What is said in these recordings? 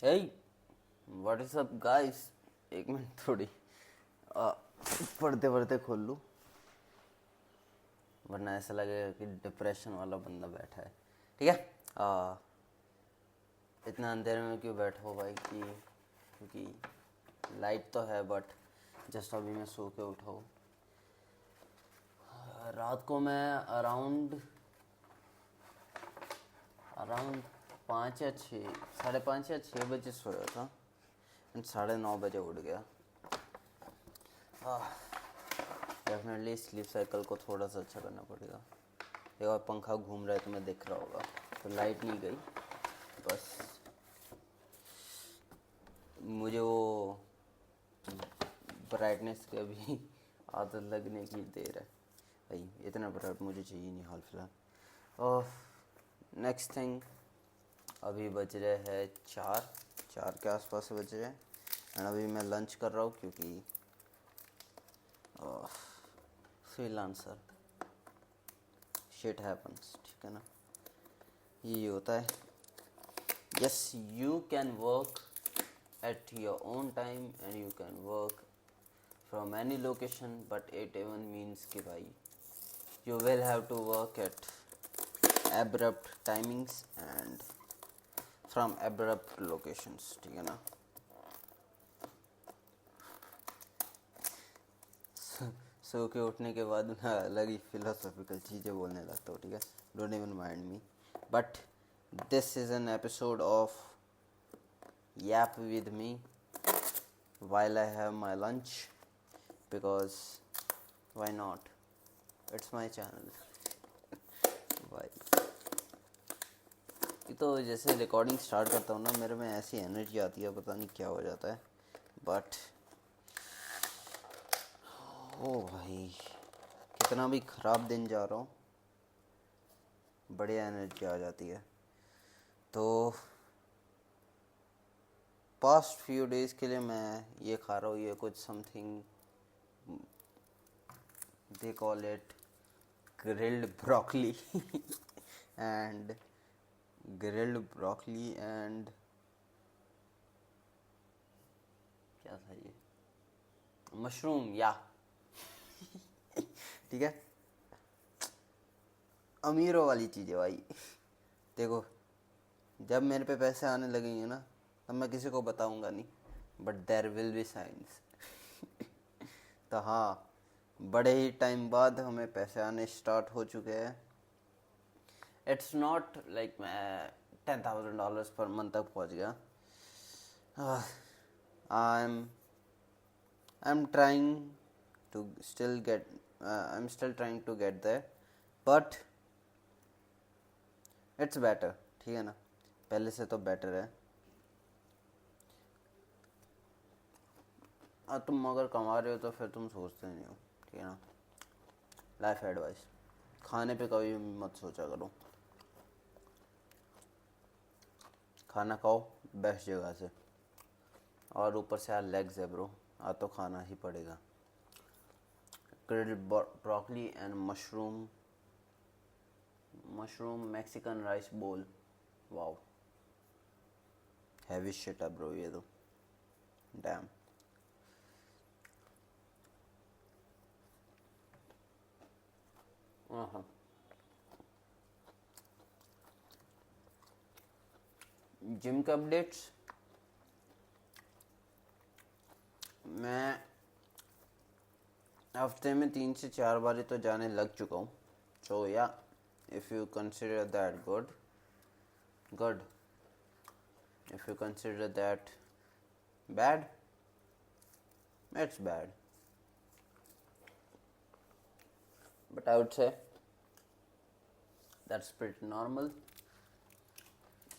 Hey what is up guys. एक minute थोड़ी आ, पढ़ते पढ़ते खोल लूँ, वरना ऐसा लगेगा कि डिप्रेशन वाला बंदा बैठा है। ठीक है। इतना अंधेरे में क्यों बैठा हो भाई? क्योंकि लाइट तो है बट जस्ट अभी मैं सो के उठा हूँ। रात को मैं अराउंड अराउंड 5 या 6, 5:30 या 6 बजे सोया था एंड 9:30 बजे उठ गया। डेफिनेटली स्लीप साइकिल को थोड़ा सा अच्छा करना पड़ेगा। एक बार पंखा घूम रहा है तो मैं दिख रहा होगा, तो लाइट नहीं गई, बस मुझे वो ब्राइटनेस की अभी आदत लगने की देर है भाई। इतना ब्राइट मुझे चाहिए नहीं हाल फिलहाल। और नेक्स्ट थिंग, अभी बज रहे हैं 4 के आसपास बज रहे हैं एंड अभी मैं लंच कर रहा हूँ क्योंकि फ्रीलांसर शिट हैपन्स, ठीक है ना, ये होता है। Yes, you can work at your own time and you can work from any location, but it even means कि भाई you will have to work at abrupt timings and from abrupt locations, ठीक है ना। सो के उठने के बाद मैं अलग ही फिलोसॉफिकल चीज़ें बोलने लगता हूँ, ठीक है। Don't even mind me, but this is an episode of Yap with me while I have my lunch, because why not? It's my channel. भाई ये तो जैसे रिकॉर्डिंग स्टार्ट करता हूँ ना, मेरे में ऐसी एनर्जी आती है, पता नहीं क्या हो जाता है, बट ओ भाई कितना भी ख़राब दिन जा रहा हूँ, बढ़िया एनर्जी आ जाती है। तो पास्ट फ्यू डेज़ के लिए मैं ये खा रहा हूँ, ये कुछ something they call it grilled broccoli and grilled broccoli and क्या था ये, मशरूम या ठीक है, अमीरों वाली चीज़ है भाई। देखो, जब मेरे पे पैसे आने लगेंगे ना, तब मैं किसी को बताऊंगा नहीं, but there will be science. तो हाँ, बड़े ही टाइम बाद हमें पैसे आने स्टार्ट हो चुके हैं। इट्स नॉट लाइक मैं $10,000 पर मंथ तक पहुंच गया। I am trying to still get I am still trying to get there, but it's better, ठीक है ना, पहले से तो बेटर है। तुम अगर कमा रहे हो तो फिर तुम सोचते नहीं हो, ठीक है ना। लाइफ एडवाइस, खाने पे कभी मत सोचा करो, खाना खाओ बेस्ट जगह से, और ऊपर से यार लेग्स है ब्रो, तो खाना ही पड़ेगा। Grilled broccoli and mushroom Mexican rice बोल, वाओ हैवी शिट है ब्रो ये तो, डैम। हाँ, जिम के अपडेट्स मैं हफ्ते में 3 से 4 बार तो जाने लग चुका हूँ। सो या if you consider that good, if you consider that bad, it's bad, but I would say that's pretty normal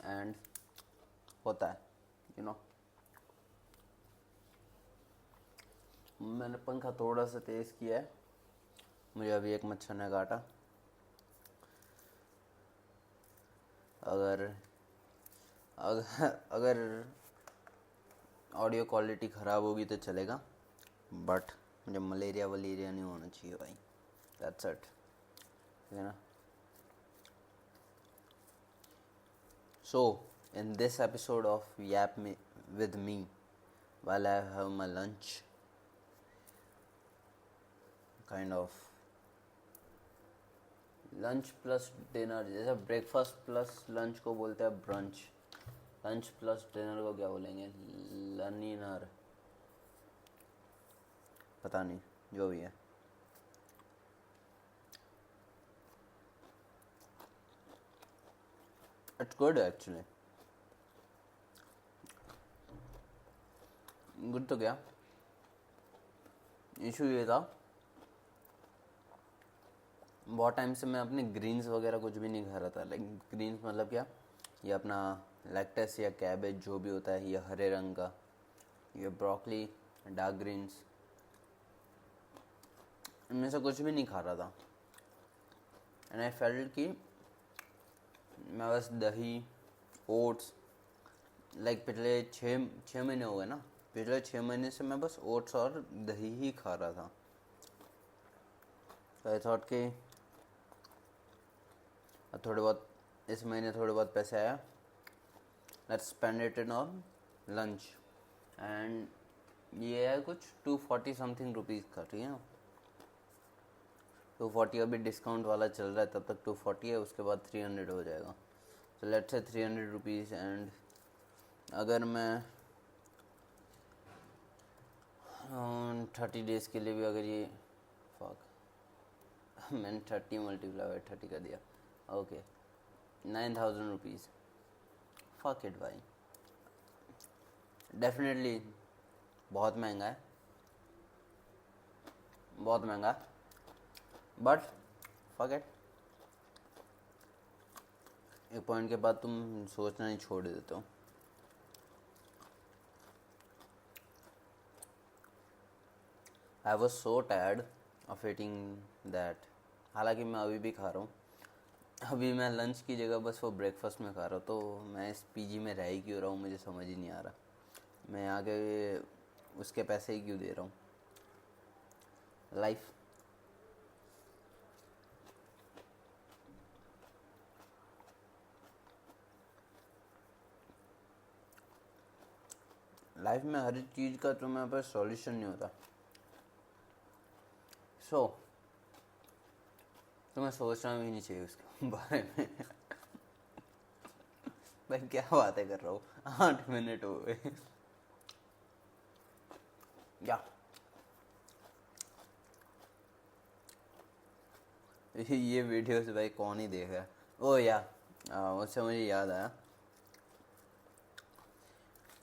and होता है, यू नो। मैंने पंखा थोड़ा सा तेज़ किया है, मुझे अभी एक मच्छर ने काटा। अगर अगर अगर ऑडियो क्वालिटी ख़राब होगी तो चलेगा, बट मुझे मलेरिया वलेरिया नहीं होना चाहिए भाई, दैट्स इट, ठीक है ना। सो in this episode of with me while I have my lunch, kind of lunch plus dinner, जैसे ब्रेकफास्ट प्लस लंच को बोलते हैं ब्रंच, लंच प्लस डिनर को क्या बोलेंगे? लनीनर, पता नहीं, जो भी है। It's good actually, good. तो क्या इशू ये था, बहुत टाइम से मैं अपने ग्रीन्स वगैरह कुछ भी नहीं खा रहा था। लाइक ग्रीन्स मतलब क्या, ये अपना लेक्टस या कैबेज जो भी होता है, ये हरे रंग का, ये ब्रोकली, डार्क ग्रीन्स, इनमें से कुछ भी नहीं खा रहा था। एंड आई फेल्ट कि मैं बस दही, ओट्स, लाइक पिछले छः महीने हो गए ना, पिछले 6 महीने से मैं बस ओट्स और दही ही खा रहा था। तो आई थॉट कि थोड़े बहुत इस महीने थोड़े बहुत पैसे आया, let's spend it in on lunch. And ये है कुछ 240 समथिंग रुपीज़ का, ठीक है ना। 240 अभी डिस्काउंट वाला चल रहा है, तब तक 240 है, उसके बाद 300 हो जाएगा। तो लेट्स से 300 रुपीज़। एंड अगर मैं 30 डेज़ के लिए भी अगर ये मैंने 30 मल्टीप्लाई बाई 30 कर दिया, ओके 9,000 रुपीज़। फक इट भाई, डेफिनेटली बहुत महंगा है, बहुत महंगा, बट फक इट। एक पॉइंट के बाद तुम सोचना नहीं छोड़ देते हो। I was so tired of eating that. हालांकि मैं अभी भी खा रहा हूँ, अभी मैं लंच की जगह बस वो ब्रेकफास्ट में खा रहा हूँ। तो मैं इस पीजी में रह ही क्यों रहा हूँ, मुझे समझ ही नहीं आ रहा। मैं आगे उसके पैसे ही क्यों दे रहा हूँ। लाइफ लाइफ में हर चीज़ का तुम्हारे पास सॉल्यूशन नहीं होता। सो तुम्हें सोचना भी नहीं चाहिए उसके बारे में। भाई क्या बातें कर रहा हूँ, 8 मिनट हो गए। या ये वीडियो से भाई कौन ही देगा। ओ या उससे मुझे याद आया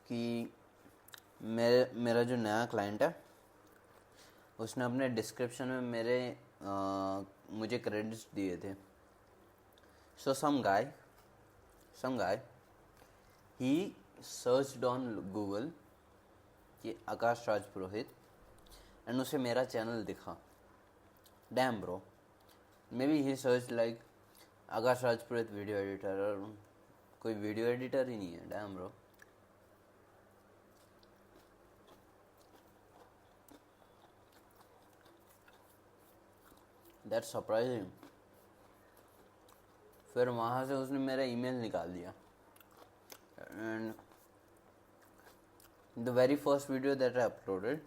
कि मेरा जो नया क्लाइंट है, उसने अपने डिस्क्रिप्शन में मुझे क्रेडिट्स दिए थे। सो सम गाय ही सर्च्ड ऑन गूगल कि आकाश राज पुरोहित, एंड उसे मेरा चैनल दिखा। Damn bro, may be he search like Akash Raj Purohit video editor, और कोई वीडियो एडिटर ही नहीं है। Damn bro, that's surprising. फिर वहाँ से उसने मेरा ईमेल निकाल दिया, and the very first video that I uploaded,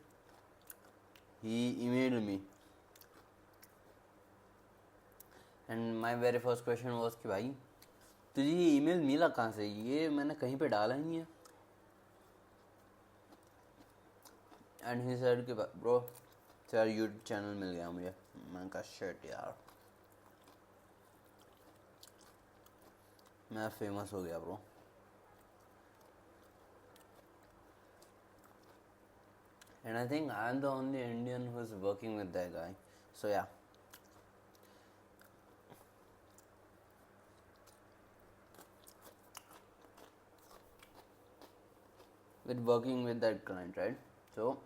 he emailed me and my very first question was कि भाई तुझे ये ईमेल मिला कहाँ से, ये मैंने कहीं पे डाला ही नहीं है। एंड ही सेड कि ब्रो तेरा यूट्यूब चैनल मिल गया मुझे। मैंने कहा शिट यार, मैं फेमस हो गया bro. And I think I'm the only Indian who's working with that guy. So yeah. With working with that client, right? So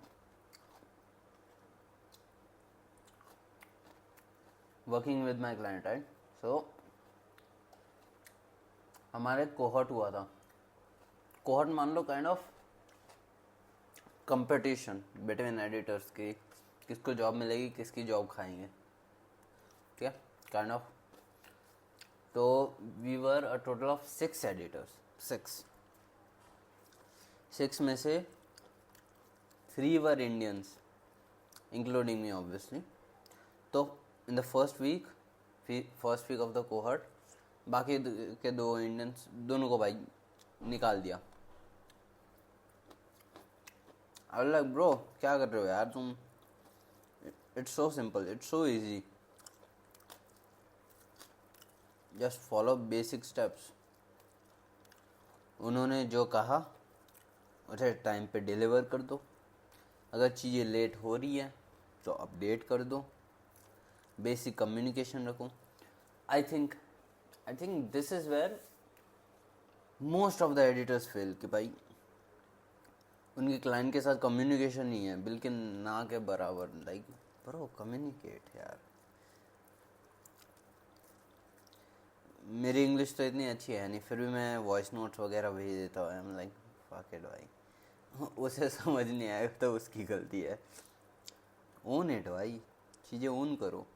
working with my client, right? So हमारे cohort हुआ था। Cohort मान लो kind of competition between editors की, किसको job मिलेगी, किसकी job खाएंगे, ठीक है, काइंड ऑफ। तो we were a total of 6 editors, 6 में से 3 वर इंडियंस इंक्लूडिंग मी ऑब्वियसली। तो in the first week of the cohort बाकी के 2 इंडियंस दोनों को भाई निकाल दिया। आई लाइक ब्रो क्या कर रहे हो यार तुम, it's so simple, it's so easy, just follow basic steps. उन्होंने जो कहा उसे टाइम पे डिलीवर कर दो, अगर चीज़ें लेट हो रही है तो अपडेट कर दो, बेसिक कम्युनिकेशन रखो। I think this is where most of the editors fail कि भाई उनके क्लाइंट के साथ कम्युनिकेशन नहीं है, बिल्कुल ना के बराबर। लाइक ब्रो कम्युनिकेट यार। मेरी इंग्लिश तो इतनी अच्छी है नहीं, फिर भी मैं वॉइस नोट्स वगैरह भेज देता हूँ। I am like fuck it भाई, उसे समझ नहीं आएगा तो उसकी गलती है। ओन इट भाई, चीज़ें ओन करो।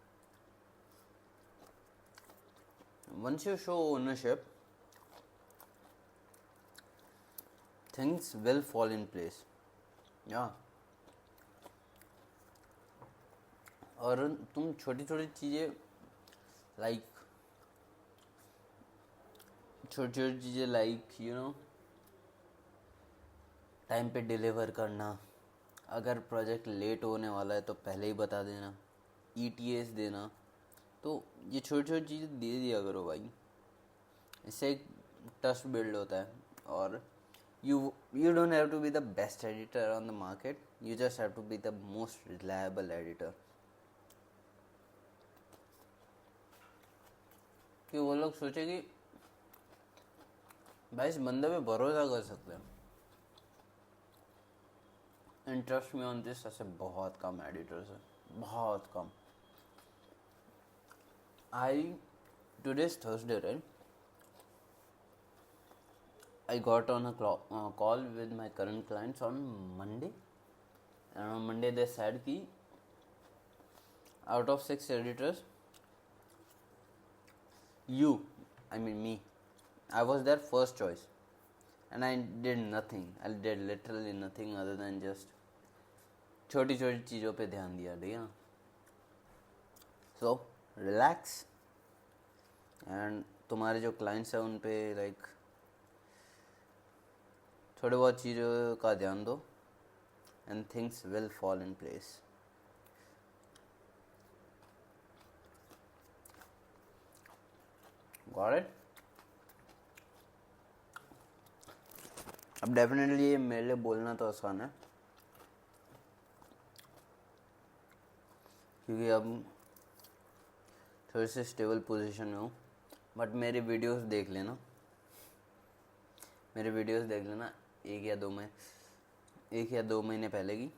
Once you show ownership things will fall in place. या और तुम छोटी छोटी चीज़ें लाइक यू नो टाइम पे डिलीवर करना, अगर प्रोजेक्ट लेट होने वाला है तो पहले ही बता देना, ETAs देना। तो ये छोटी छोटी चीज़ें दे दिया करो भाई, इससे एक ट्रस्ट बिल्ड होता है। और you don't have to be the best editor on the market, you just have to be the most reliable editor। कि वो लोग सोचे कि भाई इस बंदे पे भरोसा कर सकते हैं। इंटरेस्ट में ऑन दिस ऐसे बहुत कम एडिटर्स हैं, बहुत कम। Today's Thursday, right? I got on a call with my current clients on Monday, and on Monday they said कि out of 6 editors, me, I was their first choice, and I did nothing. I did literally nothing other than just छोटी छोटी चीज़ों पे ध्यान दिया, ठीक है ना। सो रिलैक्स, एंड तुम्हारे जो क्लाइंट्स हैं उन पे लाइक थोड़े बहुत चीज़ों का ध्यान दो, and things will fall in place. Got it? अब डेफिनेटली ये मेरे लिए बोलना तो आसान है, क्योंकि अब थोड़ी सी स्टेबल पोजीशन में हूँ। बट मेरे वीडियोस देख लेना, एक या दो महीने पहले की,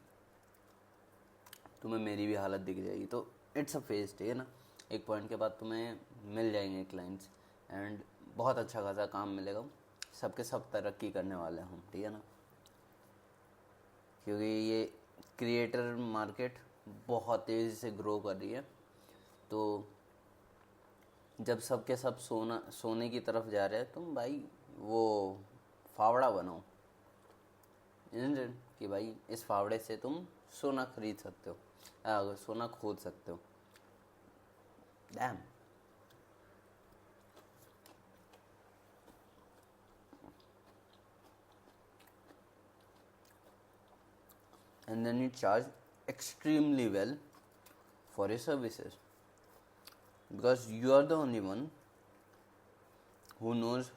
तुम्हें मेरी भी हालत दिख जाएगी। तो इट्स अ फेज, ठीक है ना। एक पॉइंट के बाद तुम्हें मिल जाएंगे क्लाइंट्स, एंड बहुत अच्छा खासा काम मिलेगा, सबके सब तरक्की करने वाले हम, ठीक है ना। क्योंकि ये क्रिएटर मार्केट बहुत तेज़ी से ग्रो कर रही है, तो जब सबके सब सोने की तरफ जा रहे हैं, तुम भाई वो फावड़ा बनो, कि भाई इस फावड़े से तुम सोना खरीद सकते हो, सोना खोद सकते हो। Dam. And then you charge extremely well for your services, because you are the only one who knows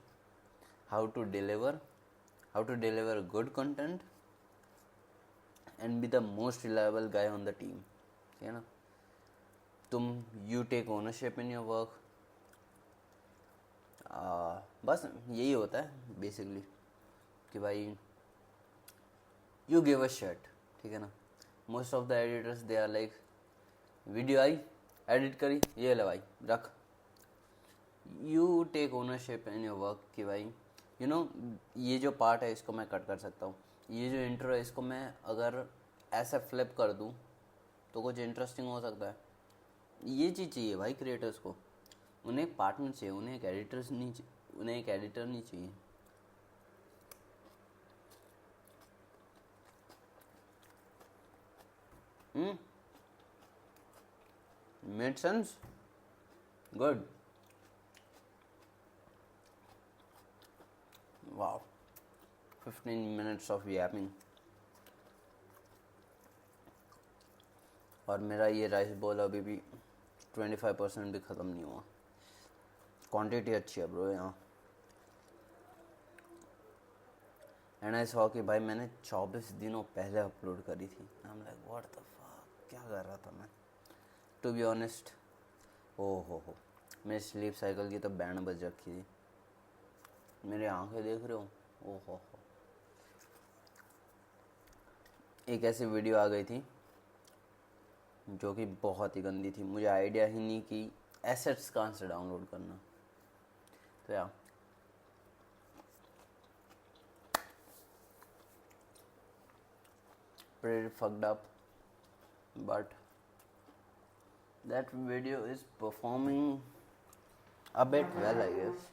how to deliver good content and be the most reliable guy on the team, ठीक है ना। you take ownership in your work, बस यही होता है basically, कि भाई you give a shit, ठीक है ना। Most of the editors they are like, video I, edit करी, ये ले भाई रख। You take ownership in your work, कि भाई यू नो ये जो पार्ट है इसको मैं कट कर सकता हूँ, ये जो इंट्रो है इसको मैं अगर ऐसा फ्लिप कर दूँ तो कुछ इंटरेस्टिंग हो सकता है। ये चीज़ चाहिए भाई क्रिएटर्स को, उन्हें एक पार्टनर चाहिए, उन्हें एक एडिटर नहीं चाहिए। Made sense, good, wow, 15 minutes of yapping। और मेरा ये राइस बॉल अभी भी 25% भी ख़त्म नहीं हुआ। क्वांटिटी अच्छी है ब्रो यहाँ। एंड आई सॉ कि भाई मैंने 24 दिनों पहले अपलोड करी थी। I am like what the fuck, क्या कर रहा था मैं। टू बी ऑनेस्ट, ओ हो, मेरी स्लीप साइकिल की तो बैंड बज रखी थी। मेरी आंखें देख रहे हो, ओ हो। एक ऐसी वीडियो आ गई थी जो कि बहुत ही गंदी थी। मुझे आइडिया ही नहीं कि एसेट्स कहाँ से डाउनलोड करना। तो या pretty fucked up, but that video is performing a bit well, I guess।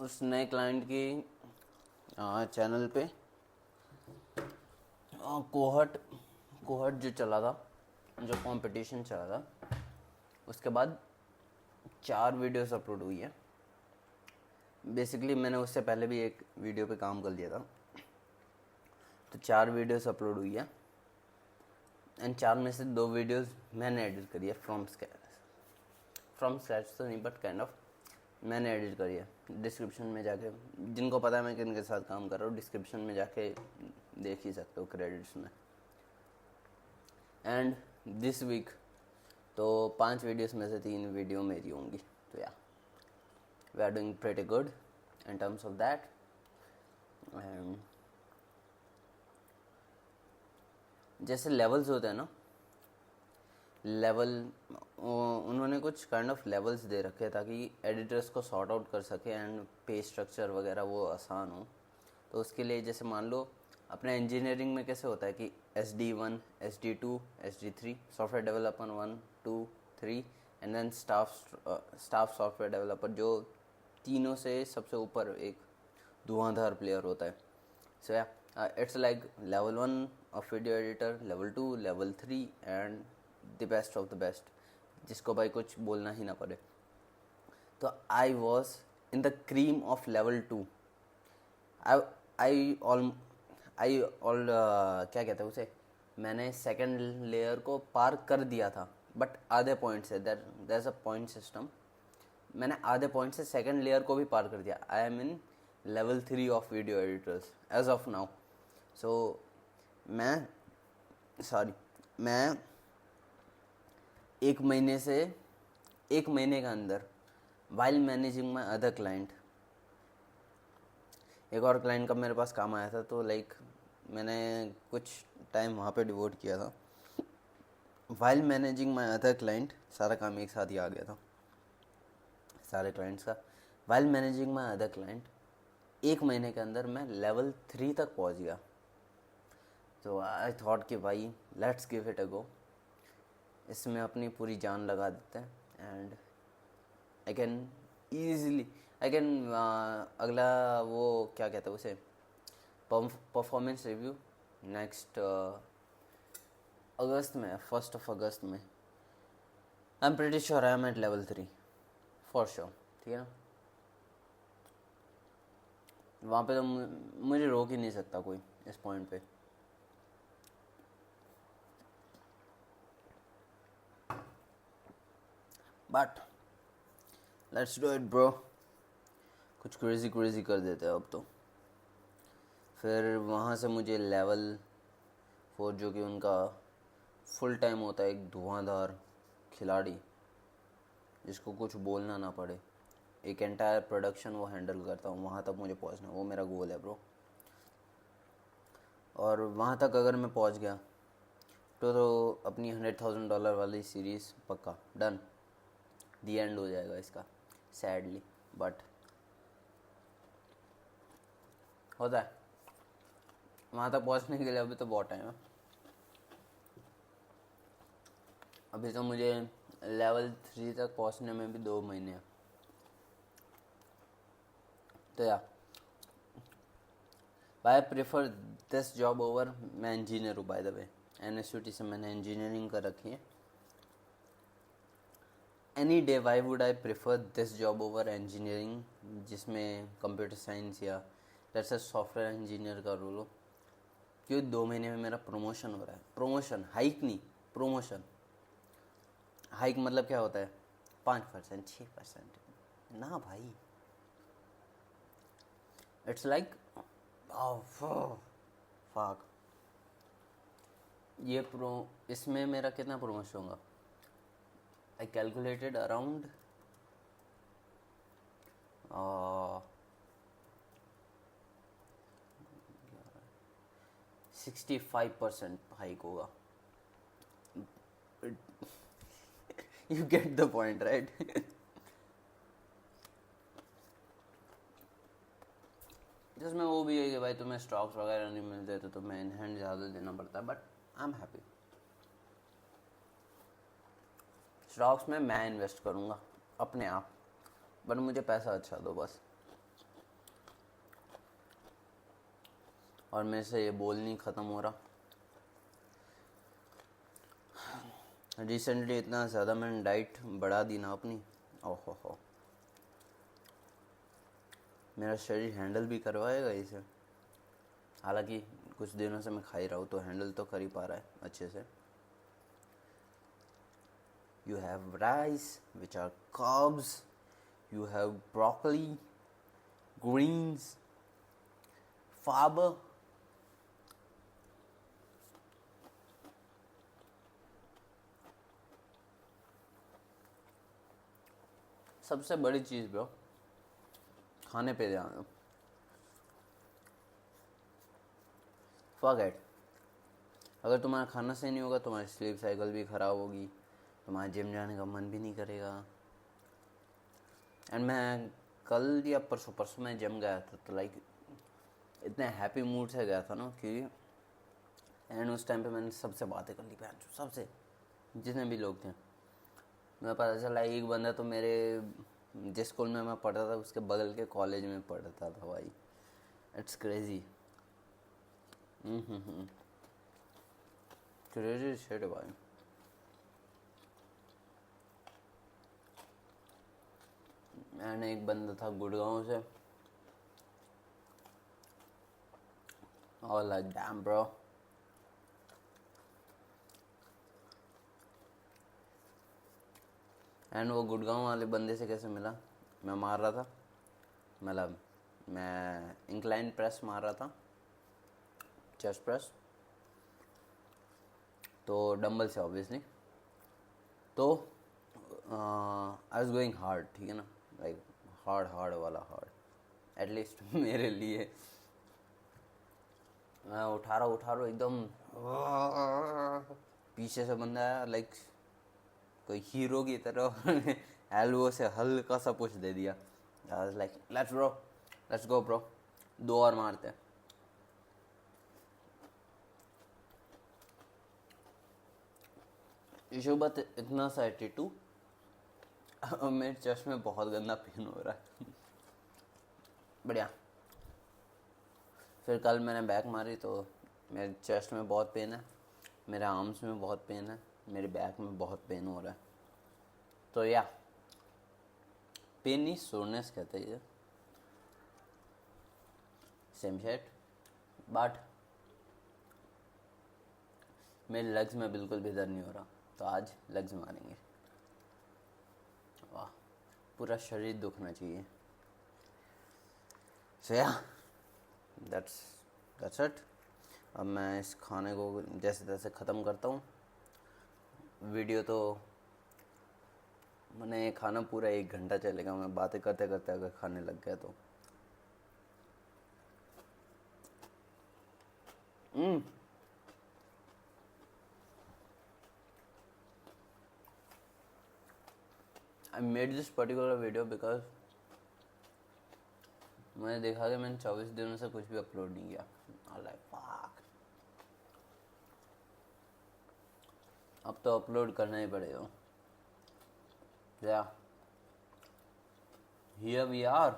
उस नए क्लाइंट की चैनल पे कोहट जो चला था, जो कंपटीशन चला था, उसके बाद 4 वीडियोस अपलोड हुई है। बेसिकली मैंने उससे पहले भी एक वीडियो पे काम कर लिया था, तो 4 वीडियोस अपलोड हुई है। एंड 4 में से 2 वीडियोस मैंने एडिट करी है फ्रॉम स्क्रैच तो नहीं, बट काइंड ऑफ मैंने एडिट करी है। डिस्क्रिप्शन में जाके, जिनको पता है मैं किन के साथ काम कर रहा हूँ, डिस्क्रिप्शन में जाके देख ही सकते हो क्रेडिट्स में। एंड दिस वीक तो 5 वीडियोस में से 3 वीडियो मेरी होंगी। तो या we are doing pretty good in terms of that. And जैसे लेवल्स होते हैं ना, लेवल उन्होंने कुछ काइंड ऑफ लेवल्स दे रखे ताकि एडिटर्स को सॉर्ट आउट कर सके एंड पे स्ट्रक्चर वगैरह वो आसान हो। तो उसके लिए जैसे मान लो अपने इंजीनियरिंग में कैसे होता है कि SD1, SD2, SD3, software developer 1, 2, 3 and then staff software developer, जो तीनों से सबसे ऊपर एक धुआंधार प्लेयर होता है। सो या it's like level 1 of video editor, level 2, level 3 and the best of the best, जिसको भाई कुछ बोलना ही ना पड़े। तो I was in the cream of level 2। क्या कहते हैं उसे, मैंने सेकंड लेयर को पार कर दिया था, बट आधे पॉइंट से, there is a point system. मैंने आधे पॉइंट से सेकंड लेयर को भी पार कर दिया। I am in level 3 of video editors as of now. So मैं एक महीने के अंदर, while managing my other client, एक और क्लाइंट का मेरे पास काम आया था, तो लाइक मैंने कुछ टाइम वहाँ पे डिवोट किया था। While managing my other client, सारा काम एक साथ ही आ गया था सारे क्लाइंट्स का। While managing my other client, एक महीने के अंदर मैं लेवल 3 तक पहुँच गया। तो आई थॉट कि भाई लेट्स गिव इट अ गो, इसमें अपनी पूरी जान लगा देते हैं एंड आई कैन अगला वो क्या कहते हैं उसे, परफॉर्मेंस रिव्यू नेक्स्ट अगस्त में, 1 अगस्त में। I am pretty sure I am at level 3 for sure, ठीक है ना। वहाँ पे तो मुझे रोक ही नहीं सकता कोई इस पॉइंट पे। But let's do it bro, कुछ क्रेजी कर देते हैं अब तो। फिर वहाँ से मुझे लेवल 4, जो कि उनका फुल टाइम होता है, एक धुआंधार खिलाड़ी जिसको कुछ बोलना ना पड़े, एक एंटायर प्रोडक्शन वो हैंडल करता हूँ, वहाँ तक मुझे पहुँचना, वो मेरा गोल है ब्रो। और वहाँ तक अगर मैं पहुँच गया तो अपनी $100,000 वाली सीरीज़ पक्का डन, दी एंड हो जाएगा इसका, सैडली, बट होता है। वहाँ तक पहुँचने के लिए अभी तो बहुत टाइम है। अभी तो मुझे लेवल 3 तक पहुँचने में भी 2 महीने हैं। तो या I prefer this job over, मैं इंजीनियर हूँ बाय द वे, NSUT से मैंने इंजीनियरिंग कर रखी है. Any day why would I prefer this job over engineering, जिसमें कंप्यूटर साइंस या लेट्स से सॉफ्टवेयर इंजीनियर का रोल हो. क्यों 2 महीने में मेरा प्रमोशन हो रहा है. प्रमोशन, हाइक नहीं, प्रमोशन. हाइक मतलब क्या होता है? 5%, 6%. ना भाई, इट्स लाइक फक. ये इसमें मेरा कितना प्रमोशन होगा? आई कैलकुलेटेड अराउंड 65% हाइक होगा. You get the point right. जिसमें वो भी है कि भाई तुम्हें स्टॉक्स वगैरह नहीं मिलते तो तुम्हें इन हैंड ज़्यादा देना पड़ता है, but I am happy. Stocks में मैं इन्वेस्ट करूँगा अपने आप, बट मुझे पैसा अच्छा दो बस. और मेरे से ये बोल नहीं ख़त्म हो रहा. रिसेंटली इतना ज़्यादा मैंने डाइट बढ़ा दी ना अपनी, ओहो हो. मेरा शरीर हैंडल भी करवाएगा इसे. हालांकि कुछ दिनों से मैं खा ही रहा हूँ तो हैंडल तो कर ही पा रहा है अच्छे से. You have rice, which are carbs. You have broccoli, greens, fiber. सबसे बड़ी चीज़ ब्रो, खाने पे ध्यान दो. फॉरगेट. अगर तुम्हारा खाना सही नहीं होगा, तुम्हारी स्लीप साइकिल भी ख़राब होगी, तुम्हारा जिम जाने का मन भी नहीं करेगा. एंड मैं कल या परसों मैं जिम गया था तो लाइक इतने हैप्पी मूड से गया था ना कि एंड उस टाइम पे मैंने सबसे बातें कर ली, सबसे जितने भी लोग थे. मैं पता चला एक बंदा तो मेरे जिस स्कूल में मैं पढ़ता था उसके बगल के कॉलेज में पढ़ता था भाई. It's crazy. क्रेजी शिट भाई. मैंने एक बंदा था गुड़गांव से, और लाइक डैम ब्रो. एंड वो गुड़गांव वाले बंदे से कैसे मिला? मैं मार रहा था, मतलब मैं इंक्लाइन प्रेस मार रहा था, चेस्ट प्रेस, तो डंबल से ऑब्वियसली. तो आई वाज गोइंग हार्ड, ठीक है ना, लाइक हार्ड वाला हार्ड, एटलीस्ट मेरे लिए. मैं उठा रहा एकदम, पीछे से बंदा आया लाइक कोई हीरो की तरह एल्बो से हल्का सा पुश दे दिया. I was like let's go bro, 2 और मारते हैं. इशूबत इतना सा एटीट्यूड, मेरे चेस्ट में बहुत गंदा पेन हो रहा है. बढ़िया. फिर कल मैंने बैक मारी तो मेरे चेस्ट में बहुत पेन है, मेरे आर्म्स में बहुत पेन है, मेरे बैक में बहुत पेन हो रहा है. तो या पेन नहीं, सोरनेस कहते हैं, सेम शेट. बट मेरे लेग्स में बिल्कुल भी दर्द नहीं हो रहा, तो आज लेग्स मारेंगे. वाह, पूरा शरीर दुखना चाहिए. सो या दैट्स इट. अब मैं इस खाने को जैसे तैसे ख़त्म करता हूँ. वीडियो तो मैंने खाना पूरा 1 घंटा चलेगा, मैं बातें करते करते अगर खाने लग गया तो. I made this particular video because मैंने देखा कि मैंने 24 दिनों से कुछ भी अपलोड नहीं किया. लाइक फक, अब तो अपलोड करना ही पड़ेगा. या here we are.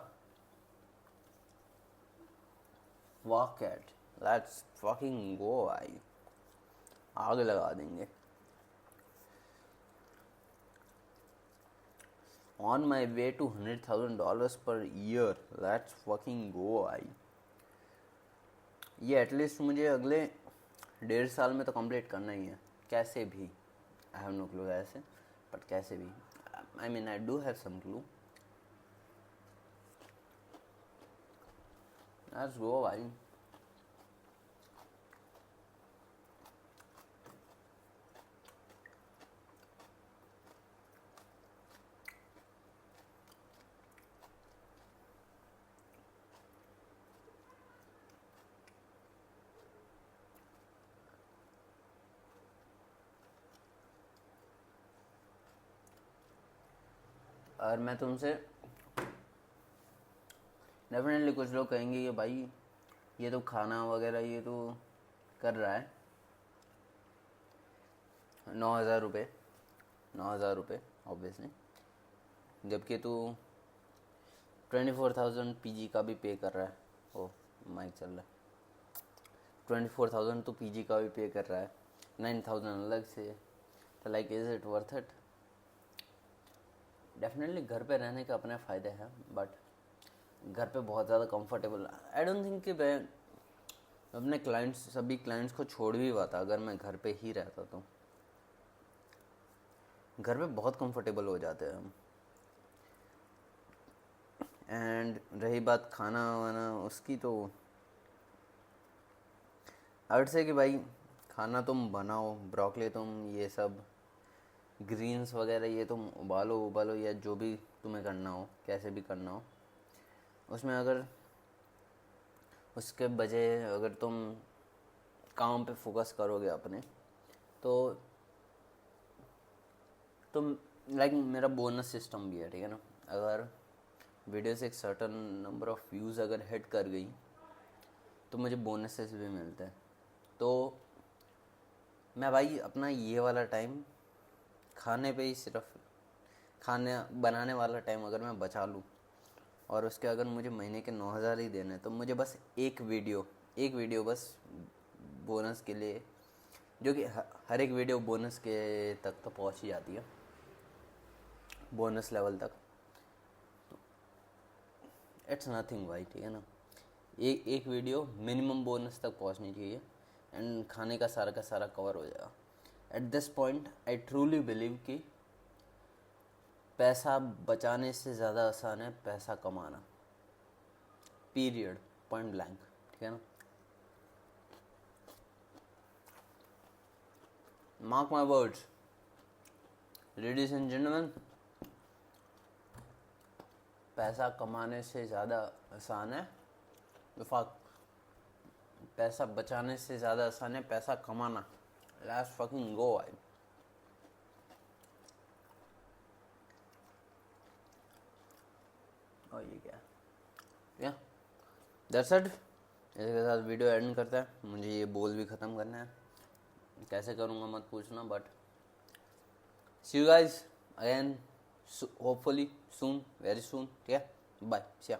fuck it. Let's fucking go भाई, आग लगा देंगे. On my way to $100,000 per year. Let's fucking go भाई. ये एटलीस्ट मुझे अगले 1.5 साल में तो कंप्लीट करना ही है, कैसे भी. आई हैव नो क्लू ऐसे, बट कैसे भी. I mean I do have some clue. Let's go भाई. और मैं तुमसे डेफिनेटली, कुछ लोग कहेंगे कि भाई ये तो खाना वगैरह ये तो कर रहा है 9,000 रुपये ऑब्वियसली, जबकि तू 24,000 पीजी का भी पे कर रहा है. ओ माइक चल रहा है. 24,000 तो पीजी का भी पे कर रहा है, 9,000 अलग से. तो like is it worth it? Definitely घर पे रहने का अपने फ़ायदे हैं, बट घर पे बहुत ज़्यादा कंफर्टेबल. आई डोंट थिंक कि मैं अपने सभी क्लाइंट्स को छोड़ भी पाता अगर मैं घर पे ही रहता. तो घर पे बहुत कंफर्टेबल हो जाते हैं हम. एंड रही बात खाना वाना उसकी, तो आई वुड से कि भाई खाना तुम बनाओ, ब्रोकली तुम ये सब ग्रीन्स वगैरह ये तुम उबालो या जो भी तुम्हें करना हो, कैसे भी करना हो, उसमें अगर उसके बजाय अगर तुम काम पे फोकस करोगे अपने, तो तुम लाइक मेरा बोनस सिस्टम भी है, ठीक है ना. अगर वीडियो से एक सर्टन नंबर ऑफ व्यूज़ अगर हिट कर गई तो मुझे बोनसेस भी मिलते हैं. तो मैं भाई अपना ये वाला टाइम खाने पे ही, सिर्फ खाने बनाने वाला टाइम अगर मैं बचा लूँ, और उसके अगर मुझे महीने के 9,000 ही देने, तो मुझे बस एक वीडियो बस बोनस के लिए, जो कि हर एक वीडियो बोनस के तक तो पहुँच ही जाती है, बोनस लेवल तक. इट्स नथिंग भाई, ठीक है ना. एक वीडियो मिनिमम बोनस तक पहुँचनी चाहिए, एंड खाने का सारा कवर हो जाएगा. At this point I truly believe कि पैसा बचाने से ज़्यादा आसान है पैसा कमाना, पीरियड, पॉइंट ब्लैंक, ठीक है ना. Mark my words, ladies and gentleman, पैसा कमाने से ज़्यादा आसान है पैसा बचाने से ज़्यादा आसान है पैसा कमाना. Let's fucking go भाई. और ये क्या या दैट्स इट. इसके साथ वीडियो एंड करता है. मुझे ये बोल भी ख़त्म करना है, कैसे करूँगा मत पूछना, but see you guys again hopefully soon, very soon. ठीक है, बाय, सी या.